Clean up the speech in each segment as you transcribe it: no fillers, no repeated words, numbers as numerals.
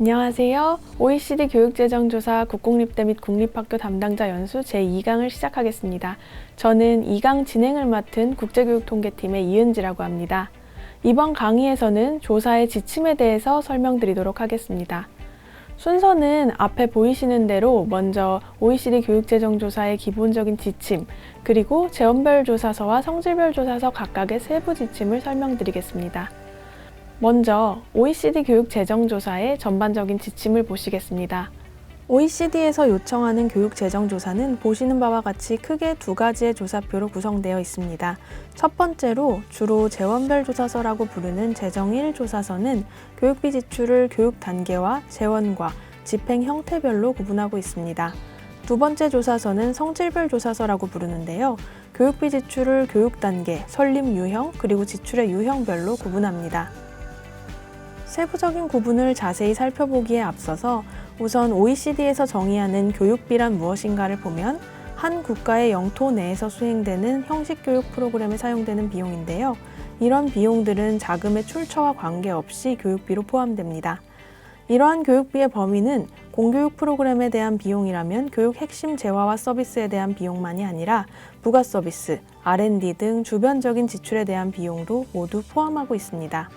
안녕하세요. OECD 교육재정조사 국공립대 및 국립학교 담당자 연수 제2강을 시작하겠습니다. 저는 2강 진행을 맡은 국제교육통계팀의 이은지라고 합니다. 이번 강의에서는 조사의 지침에 대해서 설명드리도록 하겠습니다. 순서는 앞에 보이시는 대로 먼저 OECD 교육재정조사의 기본적인 지침, 그리고 재원별 조사서와 성질별 조사서 각각의 세부 지침을 설명드리겠습니다. 먼저 OECD 교육재정조사의 전반적인 지침을 보시겠습니다. OECD에서 요청하는 교육재정조사는 보시는 바와 같이 크게 두 가지의 조사표로 구성되어 있습니다. 첫 번째로 주로 재원별 조사서라고 부르는 재정 1 조사서는 교육비 지출을 교육 단계와 재원과 집행 형태별로 구분하고 있습니다. 두 번째 조사서는 성질별 조사서라고 부르는데요. 교육비 지출을 교육 단계, 설립 유형, 그리고 지출의 유형별로 구분합니다. 세부적인 구분을 자세히 살펴보기에 앞서서 우선 OECD에서 정의하는 교육비란 무엇인가를 보면 한 국가의 영토 내에서 수행되는 형식 교육 프로그램에 사용되는 비용인데요. 이런 비용들은 자금의 출처와 관계없이 교육비로 포함됩니다. 이러한 교육비의 범위는 공교육 프로그램에 대한 비용이라면 교육 핵심 재화와 서비스에 대한 비용만이 아니라 부가 서비스, R&D 등 주변적인 지출에 대한 비용도 모두 포함하고 있습니다.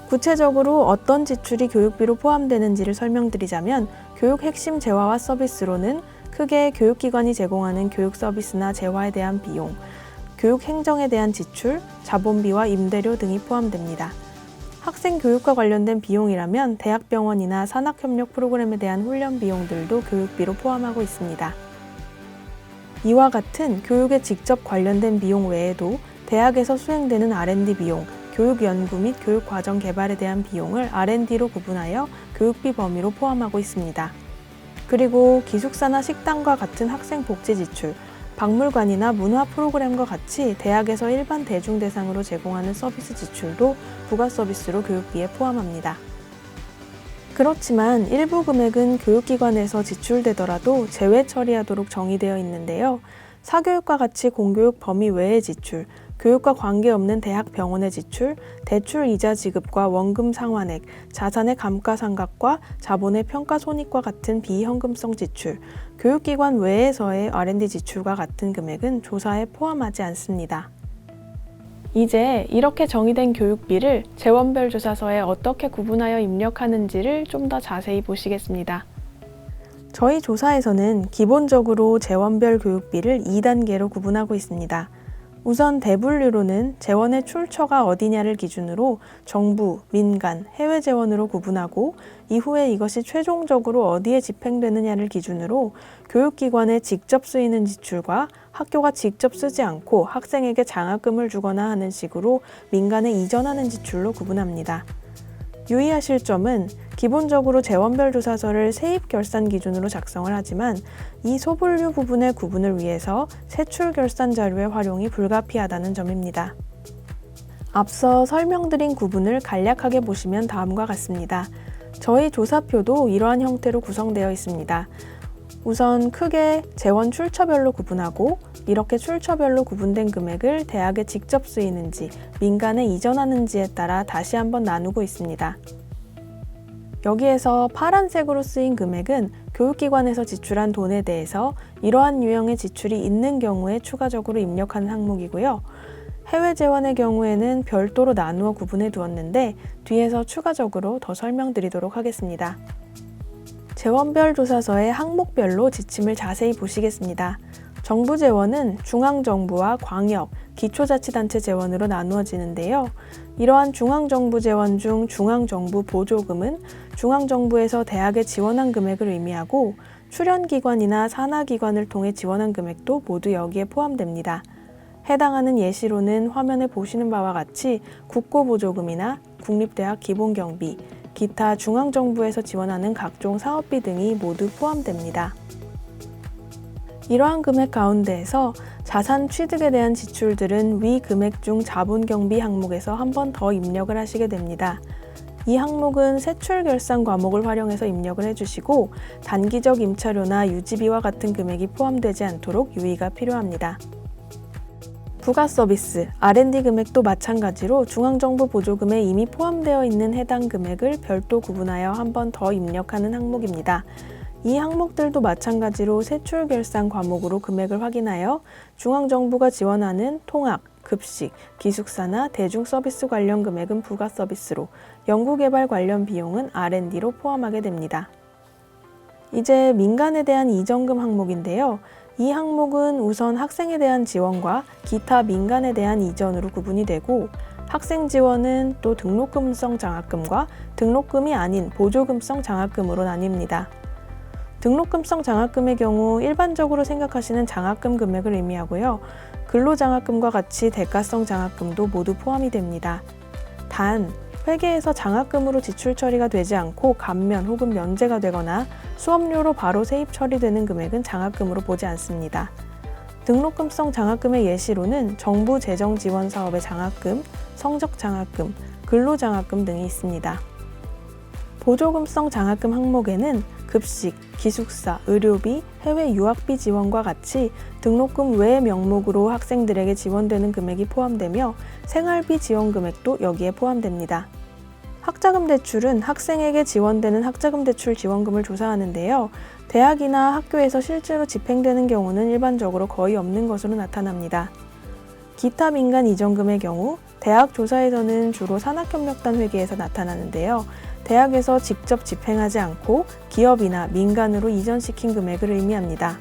구체적으로 어떤 지출이 교육비로 포함되는지를 설명드리자면 교육 핵심 재화와 서비스로는 크게 교육기관이 제공하는 교육 서비스나 재화에 대한 비용, 교육 행정에 대한 지출, 자본비와 임대료 등이 포함됩니다. 학생 교육과 관련된 비용이라면 대학병원이나 산학협력 프로그램에 대한 훈련 비용들도 교육비로 포함하고 있습니다. 이와 같은 교육에 직접 관련된 비용 외에도 대학에서 수행되는 R&D 비용, 교육 연구 및 교육 과정 개발에 대한 비용을 R&D로 구분하여 교육비 범위로 포함하고 있습니다. 그리고 기숙사나 식당과 같은 학생 복지 지출, 박물관이나 문화 프로그램과 같이 대학에서 일반 대중 대상으로 제공하는 서비스 지출도 부가 서비스로 교육비에 포함합니다. 그렇지만 일부 금액은 교육기관에서 지출되더라도 제외 처리하도록 정의되어 있는데요. 사교육과 같이 공교육 범위 외의 지출, 교육과 관계없는 대학 병원의 지출, 대출 이자 지급과 원금 상환액, 자산의 감가상각과 자본의 평가손익과 같은 비현금성 지출, 교육기관 외에서의 R&D 지출과 같은 금액은 조사에 포함하지 않습니다. 이제 이렇게 정의된 교육비를 재원별 조사서에 어떻게 구분하여 입력하는지를 좀 더 자세히 보시겠습니다. 저희 조사에서는 기본적으로 재원별 교육비를 2단계로 구분하고 있습니다. 우선 대분류로는 재원의 출처가 어디냐를 기준으로 정부, 민간, 해외 재원으로 구분하고 이후에 이것이 최종적으로 어디에 집행되느냐를 기준으로 교육기관에 직접 쓰이는 지출과 학교가 직접 쓰지 않고 학생에게 장학금을 주거나 하는 식으로 민간에 이전하는 지출로 구분합니다. 유의하실 점은 기본적으로 재원별 조사서를 세입결산 기준으로 작성을 하지만 이 소분류 부분의 구분을 위해서 세출결산 자료의 활용이 불가피하다는 점입니다. 앞서 설명드린 구분을 간략하게 보시면 다음과 같습니다. 저희 조사표도 이러한 형태로 구성되어 있습니다. 우선 크게 재원 출처별로 구분하고 이렇게 출처별로 구분된 금액을 대학에 직접 쓰이는지 민간에 이전하는지에 따라 다시 한번 나누고 있습니다. 여기에서 파란색으로 쓰인 금액은 교육기관에서 지출한 돈에 대해서 이러한 유형의 지출이 있는 경우에 추가적으로 입력하는 항목이고요. 해외 재원의 경우에는 별도로 나누어 구분해 두었는데 뒤에서 추가적으로 더 설명드리도록 하겠습니다. 재원별 조사서의 항목별로 지침을 자세히 보시겠습니다. 정부 재원은 중앙정부와 광역, 기초자치단체 재원으로 나누어지는데요. 이러한 중앙정부 재원 중 중앙정부 보조금은 중앙정부에서 대학에 지원한 금액을 의미하고 출연기관이나 산하기관을 통해 지원한 금액도 모두 여기에 포함됩니다. 해당하는 예시로는 화면에 보시는 바와 같이 국고보조금이나 국립대학 기본경비, 기타 중앙정부에서 지원하는 각종 사업비 등이 모두 포함됩니다. 이러한 금액 가운데에서 자산 취득에 대한 지출들은 위 금액 중 자본경비 항목에서 한 번 더 입력을 하시게 됩니다. 이 항목은 세출결산 과목을 활용해서 입력을 해주시고 단기적 임차료나 유지비와 같은 금액이 포함되지 않도록 유의가 필요합니다. 부가 서비스, R&D 금액도 마찬가지로 중앙정부 보조금에 이미 포함되어 있는 해당 금액을 별도 구분하여 한 번 더 입력하는 항목입니다. 이 항목들도 마찬가지로 세출 결산 과목으로 금액을 확인하여 중앙정부가 지원하는 통학, 급식, 기숙사나 대중 서비스 관련 금액은 부가 서비스로, 연구개발 관련 비용은 R&D로 포함하게 됩니다. 이제 민간에 대한 이전금 항목인데요. 이 항목은 우선 학생에 대한 지원과 기타 민간에 대한 이전으로 구분이 되고, 학생 지원은 또 등록금성 장학금과 등록금이 아닌 보조금성 장학금으로 나뉩니다. 등록금성 장학금의 경우 일반적으로 생각하시는 장학금 금액을 의미하고요. 근로장학금과 같이 대가성 장학금도 모두 포함이 됩니다. 단, 회계에서 장학금으로 지출 처리가 되지 않고 감면 혹은 면제가 되거나 수업료로 바로 세입 처리되는 금액은 장학금으로 보지 않습니다. 등록금성 장학금의 예시로는 정부 재정 지원 사업의 장학금, 성적 장학금, 근로장학금 등이 있습니다. 보조금성 장학금 항목에는 급식, 기숙사, 의료비, 해외 유학비 지원과 같이 등록금 외 명목으로 학생들에게 지원되는 금액이 포함되며 생활비 지원 금액도 여기에 포함됩니다. 학자금 대출은 학생에게 지원되는 학자금 대출 지원금을 조사하는데요. 대학이나 학교에서 실제로 집행되는 경우는 일반적으로 거의 없는 것으로 나타납니다. 기타 민간 이전금의 경우 대학 조사에서는 주로 산학협력단 회계에서 나타나는데요. 대학에서 직접 집행하지 않고 기업이나 민간으로 이전시킨 금액을 의미합니다.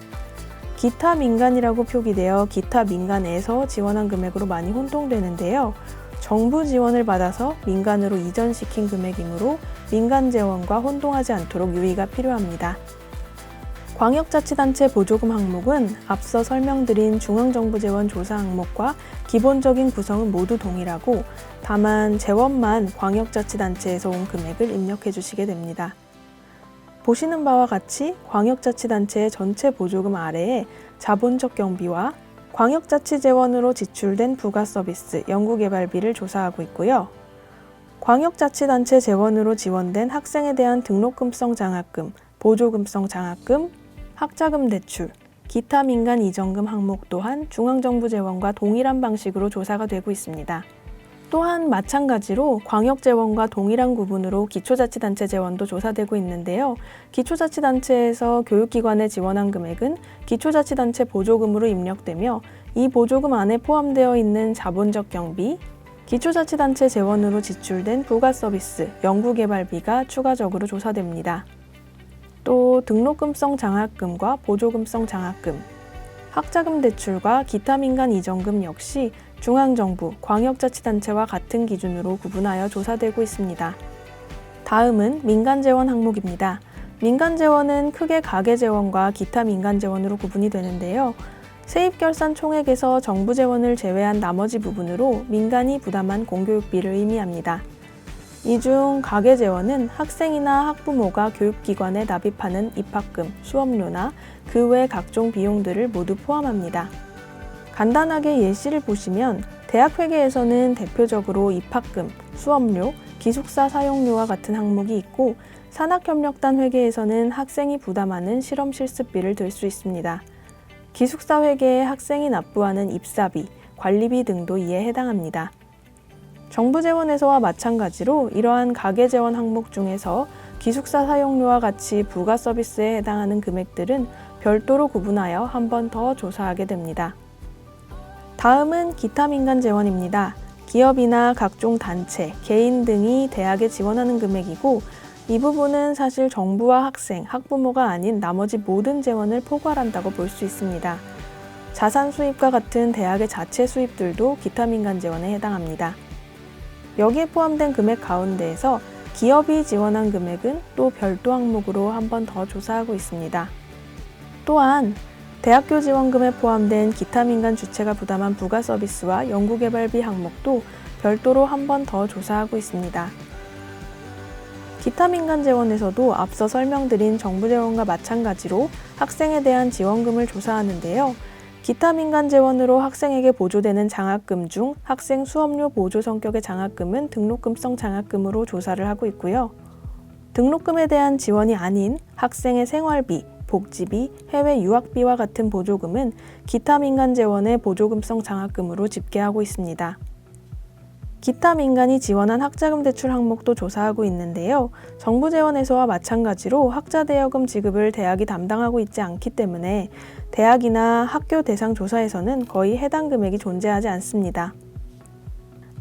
기타 민간이라고 표기되어 기타 민간에서 지원한 금액으로 많이 혼동되는데요. 정부 지원을 받아서 민간으로 이전시킨 금액이므로 민간 재원과 혼동하지 않도록 유의가 필요합니다. 광역자치단체 보조금 항목은 앞서 설명드린 중앙정부 재원 조사 항목과 기본적인 구성은 모두 동일하고 다만 재원만 광역자치단체에서 온 금액을 입력해 주시게 됩니다. 보시는 바와 같이 광역자치단체의 전체 보조금 아래에 자본적 경비와 광역자치재원으로 지출된 부가서비스, 연구개발비를 조사하고 있고요. 광역자치단체 재원으로 지원된 학생에 대한 등록금성 장학금, 보조금성 장학금, 학자금 대출, 기타 민간 이전금 항목 또한 중앙정부 재원과 동일한 방식으로 조사가 되고 있습니다. 또한 마찬가지로 광역재원과 동일한 구분으로 기초자치단체 재원도 조사되고 있는데요. 기초자치단체에서 교육기관에 지원한 금액은 기초자치단체 보조금으로 입력되며 이 보조금 안에 포함되어 있는 자본적 경비, 기초자치단체 재원으로 지출된 부가서비스, 연구개발비가 추가적으로 조사됩니다. 또 등록금성 장학금과 보조금성 장학금, 학자금 대출과 기타 민간 이전금 역시 중앙정부, 광역자치단체와 같은 기준으로 구분하여 조사되고 있습니다. 다음은 민간재원 항목입니다. 민간재원은 크게 가계재원과 기타 민간재원으로 구분이 되는데요. 세입결산 총액에서 정부 재원을 제외한 나머지 부분으로 민간이 부담한 공교육비를 의미합니다. 이 중 가계재원은 학생이나 학부모가 교육기관에 납입하는 입학금, 수업료나 그 외 각종 비용들을 모두 포함합니다. 간단하게 예시를 보시면 대학회계에서는 대표적으로 입학금, 수업료, 기숙사 사용료와 같은 항목이 있고 산학협력단 회계에서는 학생이 부담하는 실험 실습비를 들 수 있습니다. 기숙사 회계에 학생이 납부하는 입사비, 관리비 등도 이에 해당합니다. 정부 재원에서와 마찬가지로 이러한 가계재원 항목 중에서 기숙사 사용료와 같이 부가 서비스에 해당하는 금액들은 별도로 구분하여 한 번 더 조사하게 됩니다. 다음은 기타 민간 재원입니다. 기업이나 각종 단체, 개인 등이 대학에 지원하는 금액이고 이 부분은 사실 정부와 학생, 학부모가 아닌 나머지 모든 재원을 포괄한다고 볼 수 있습니다. 자산 수입과 같은 대학의 자체 수입들도 기타 민간 재원에 해당합니다. 여기에 포함된 금액 가운데에서 기업이 지원한 금액은 또 별도 항목으로 한 번 더 조사하고 있습니다. 또한 대학교 지원금에 포함된 기타 민간 주체가 부담한 부가 서비스와 연구개발비 항목도 별도로 한 번 더 조사하고 있습니다. 기타 민간 재원에서도 앞서 설명드린 정부 재원과 마찬가지로 학생에 대한 지원금을 조사하는데요. 기타 민간 재원으로 학생에게 보조되는 장학금 중 학생 수업료 보조 성격의 장학금은 등록금성 장학금으로 조사를 하고 있고요. 등록금에 대한 지원이 아닌 학생의 생활비, 복지비, 해외 유학비와 같은 보조금은 기타 민간 재원의 보조금성 장학금으로 집계하고 있습니다. 기타 민간이 지원한 학자금 대출 항목도 조사하고 있는데요. 정부 재원에서와 마찬가지로 학자 대여금 지급을 대학이 담당하고 있지 않기 때문에 대학이나 학교 대상 조사에서는 거의 해당 금액이 존재하지 않습니다.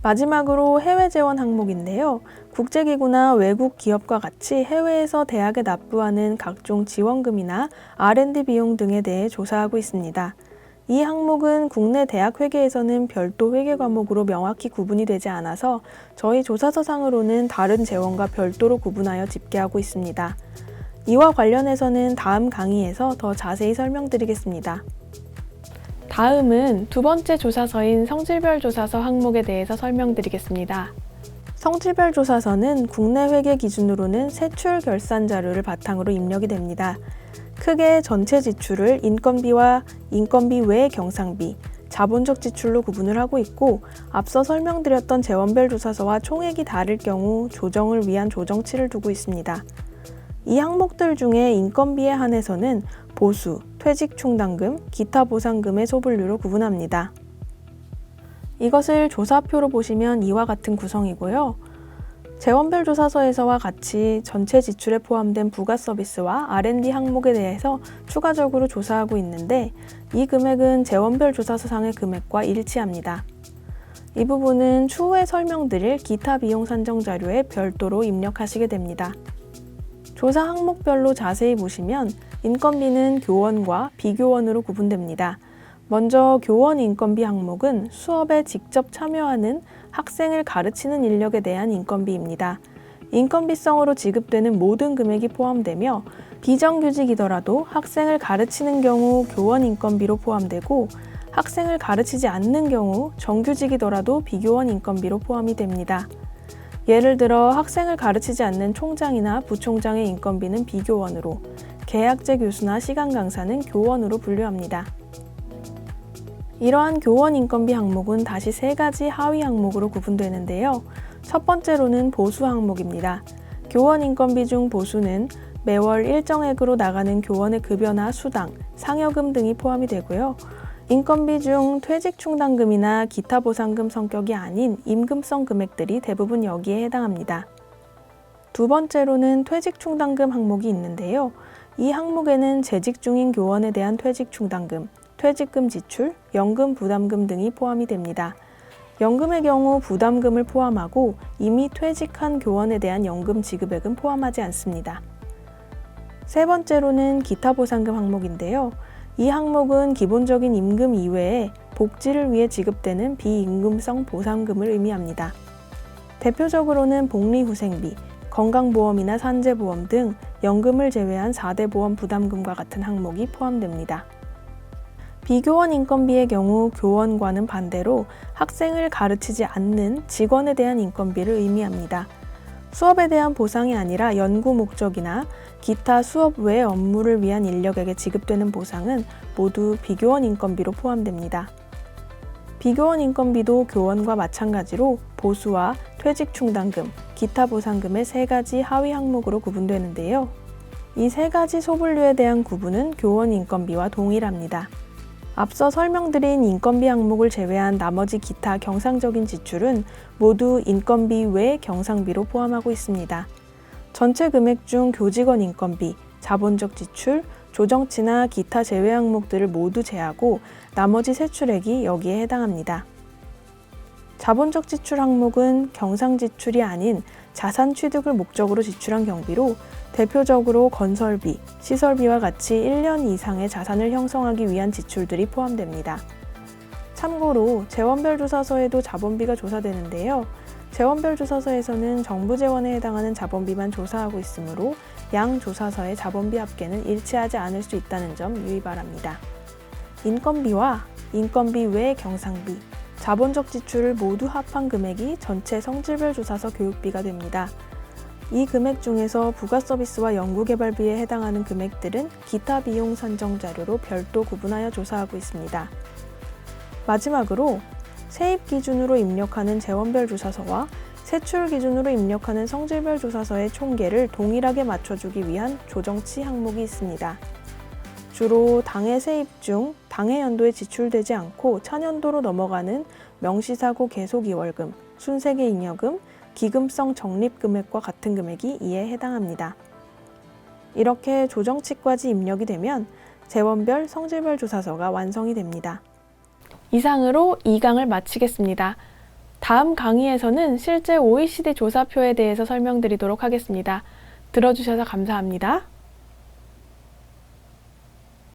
마지막으로 해외 재원 항목인데요. 국제기구나 외국 기업과 같이 해외에서 대학에 납부하는 각종 지원금이나 R&D 비용 등에 대해 조사하고 있습니다. 이 항목은 국내 대학 회계에서는 별도 회계 과목으로 명확히 구분이 되지 않아서 저희 조사서상으로는 다른 재원과 별도로 구분하여 집계하고 있습니다. 이와 관련해서는 다음 강의에서 더 자세히 설명드리겠습니다. 다음은 두 번째 조사서인 성질별 조사서 항목에 대해서 설명드리겠습니다. 성질별 조사서는 국내 회계 기준으로는 세출 결산 자료를 바탕으로 입력이 됩니다. 크게 전체 지출을 인건비와 인건비 외 경상비, 자본적 지출로 구분을 하고 있고 앞서 설명드렸던 재원별 조사서와 총액이 다를 경우 조정을 위한 조정치를 두고 있습니다. 이 항목들 중에 인건비에 한해서는 보수, 퇴직 충당금, 기타 보상금의 소분류로 구분합니다. 이것을 조사표로 보시면 이와 같은 구성이고요. 재원별 조사서에서와 같이 전체 지출에 포함된 부가 서비스와 R&D 항목에 대해서 추가적으로 조사하고 있는데 이 금액은 재원별 조사서상의 금액과 일치합니다. 이 부분은 추후에 설명드릴 기타 비용 산정 자료에 별도로 입력하시게 됩니다. 조사 항목별로 자세히 보시면 인건비는 교원과 비교원으로 구분됩니다. 먼저 교원 인건비 항목은 수업에 직접 참여하는 학생을 가르치는 인력에 대한 인건비입니다. 인건비성으로 지급되는 모든 금액이 포함되며 비정규직이더라도 학생을 가르치는 경우 교원 인건비로 포함되고 학생을 가르치지 않는 경우 정규직이더라도 비교원 인건비로 포함이 됩니다. 예를 들어 학생을 가르치지 않는 총장이나 부총장의 인건비는 비교원으로, 계약제 교수나 시간 강사는 교원으로 분류합니다. 이러한 교원 인건비 항목은 다시 세 가지 하위 항목으로 구분되는데요. 첫 번째로는 보수 항목입니다. 교원 인건비 중 보수는 매월 일정액으로 나가는 교원의 급여나 수당, 상여금 등이 포함이 되고요. 인건비 중 퇴직 충당금이나 기타 보상금 성격이 아닌 임금성 금액들이 대부분 여기에 해당합니다. 두 번째로는 퇴직 충당금 항목이 있는데요. 이 항목에는 재직 중인 교원에 대한 퇴직 충당금, 퇴직금 지출, 연금 부담금 등이 포함이 됩니다. 연금의 경우 부담금을 포함하고 이미 퇴직한 교원에 대한 연금 지급액은 포함하지 않습니다. 세 번째로는 기타 보상금 항목인데요. 이 항목은 기본적인 임금 이외에 복지를 위해 지급되는 비임금성 보상금을 의미합니다. 대표적으로는 복리후생비, 건강보험이나 산재보험 등 연금을 제외한 4대 보험 부담금과 같은 항목이 포함됩니다. 비교원 인건비의 경우 교원과는 반대로 학생을 가르치지 않는 직원에 대한 인건비를 의미합니다. 수업에 대한 보상이 아니라 연구 목적이나 기타 수업 외 업무를 위한 인력에게 지급되는 보상은 모두 비교원 인건비로 포함됩니다. 비교원 인건비도 교원과 마찬가지로 보수와 퇴직 충당금, 기타 보상금의 세 가지 하위 항목으로 구분되는데요. 이 세 가지 소분류에 대한 구분은 교원 인건비와 동일합니다. 앞서 설명드린 인건비 항목을 제외한 나머지 기타 경상적인 지출은 모두 인건비 외 경상비로 포함하고 있습니다. 전체 금액 중 교직원 인건비, 자본적 지출, 조정치나 기타 제외 항목들을 모두 제하고 나머지 세출액이 여기에 해당합니다. 자본적 지출 항목은 경상 지출이 아닌 자산 취득을 목적으로 지출한 경비로 대표적으로 건설비, 시설비와 같이 1년 이상의 자산을 형성하기 위한 지출들이 포함됩니다. 참고로 재원별 조사서에도 자본비가 조사되는데요. 재원별 조사서에서는 정부 재원에 해당하는 자본비만 조사하고 있으므로 양 조사서의 자본비 합계는 일치하지 않을 수 있다는 점 유의 바랍니다. 인건비와 인건비 외 경상비, 자본적 지출을 모두 합한 금액이 전체 성질별 조사서 교육비가 됩니다. 이 금액 중에서 부가 서비스와 연구개발비에 해당하는 금액들은 기타 비용 산정 자료로 별도 구분하여 조사하고 있습니다. 마지막으로 세입 기준으로 입력하는 재원별 조사서와 세출 기준으로 입력하는 성질별 조사서의 총계를 동일하게 맞춰주기 위한 조정치 항목이 있습니다. 주로 당해 세입 중 당해 연도에 지출되지 않고 차년도로 넘어가는 명시사고 계속이월금, 순세계 잉여금, 기금성 적립금액과 같은 금액이 이에 해당합니다. 이렇게 조정치과지 입력이 되면 재원별 성질별 조사서가 완성이 됩니다. 이상으로 2강을 마치겠습니다. 다음 강의에서는 실제 OECD 조사표에 대해서 설명드리도록 하겠습니다. 들어주셔서 감사합니다.